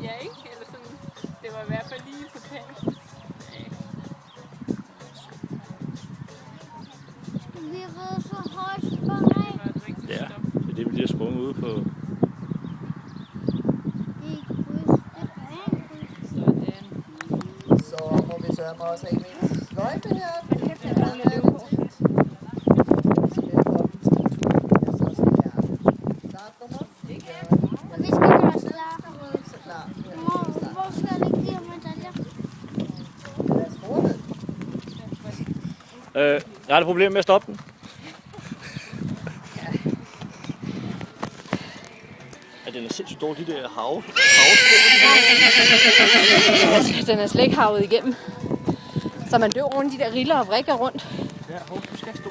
Ja, ikke? Eller sådan, det var i hvert fald lige på kanten. Vi har været så højt på Det var et rigtigt Ja, stop. det er det, vi lige har sprunget ude på. Sådan. Så må vi sørge mig også af med en sløjfe her. Hold kæft, jeg havde med løbe på. Og vi skal gøre os klar. Så klar. Hvor skal jeg lægge de her medaljer? Jeg har et problem med at stoppe den. Ja, den er sindssygt dårlig, de der havsko. Den er slet ikke havet igennem. Så man dør rundt de der riller og vrikker rundt. Ja, du skal stå